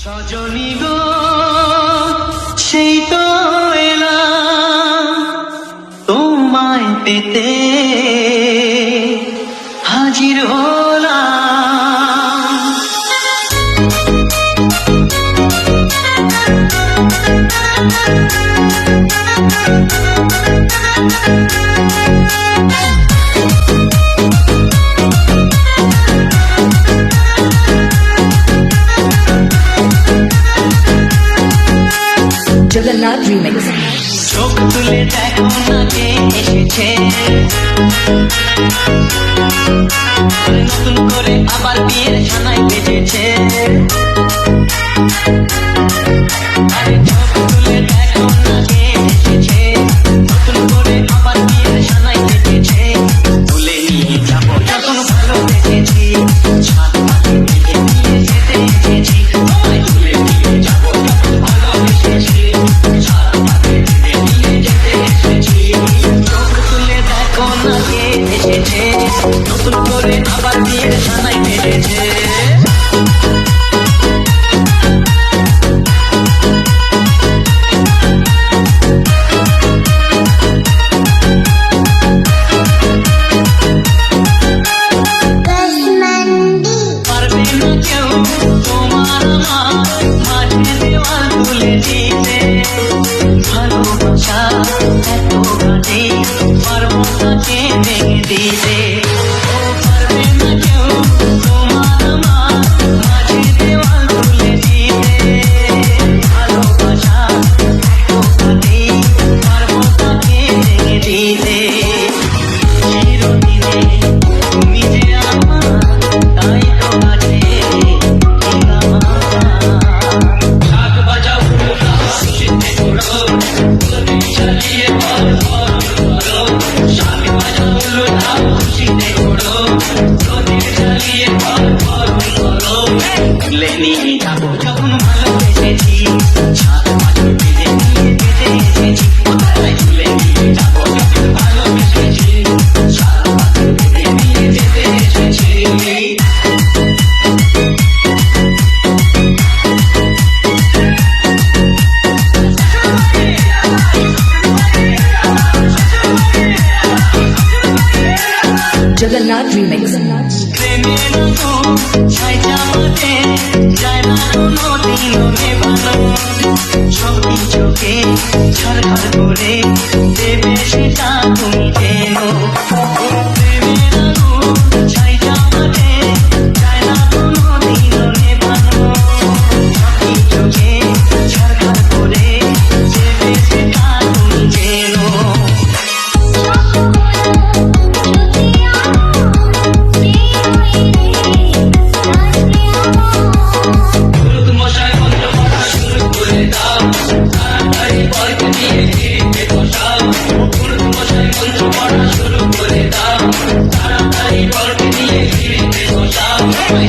সজনী গো সেই তো এলাম তোমায় পেতে হাজির হলাম। জগন্নাথ রিমিক্স। চোখ তুলে দেখো না কে এসেছে, নতুন করে আবার বিয়ের ছানায় বেজেছে। আরে চোখ তুলে দেখো না কে এসেছে, নতুন করে আবার বিয়ের ছানায় বেজেছে। তুলে নিয়ে যাবো যখন ভালোবেসেছি, ছাদ মাটি থেকে নিয়ে যেতে এসেছি। তোমায় তুলে নিয়ে যাবো যখন ভালোবেসেছি, ছাদ মাটি থেকে নিয়ে যেতে এসেছি। চোখ তুলে দেখো না কে এসেছে, নতুন করে আবার বিয়ের ছানায় বেজেছে। পারবে না কেউ তোমার আমার মাঝে দেওয়াল তুলে দিতে, ভালোবাসা এত গানে পারবো তাকে ভেঙে দিতে। ও পারবে না কেউ তোমার আমার মাঝে দেওয়াল তুলে দিতে, ভালোবাসা এত গানে পারবো তাকে ভেঙে দিতে। চিরদিনে তুমি যে আমার, তাই তো আছে শাক বাজাও খুশিতে ঘোরো, নদী চালিয়ে পর পর করো। শাক বাজাও খুশিতে ঘোরো, নদী চালিয়ে পর পর করো। তুলে নিয়ে যাবো যখন ভালোবেসেছি, শাক বাজাও বেঁধে নিয়ে যেতে এসেছি। তুলে নিয়ে যাবো যখন ভালোবেসেছি, শাক বাজাও বেঁধে নিয়ে যেতে এসেছি। জগন্নাথ রিমিক্স। প্রেমের আগুন ছাই চাপাতে যায় না কোনোদিনও নেভানো, সবই চোখে ছারখার করে দেবে সেটা তুমি যেন। প্রেমের আগুন ছাই চাপাতে যায় না কোনোদিনও নেভানো, সবই চোখে ছারখার করে দেবে সেটা তুমি যেন।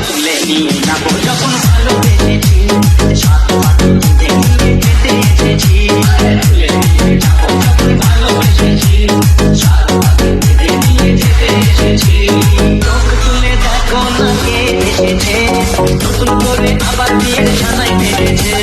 তুলে নিয়ে যাবো যখন ভালোবেসেছি, সাত পাখি নিয়ে যেতে এসেছি। তুলে নিয়ে যাবো যখন ভালোবেসেছি, সাত পাখি নিয়ে যেতে এসেছি। চোখ তুলে দেখো না কে এসেছে, নতুন করে আবার বিয়ের ছানায় বেজেছে।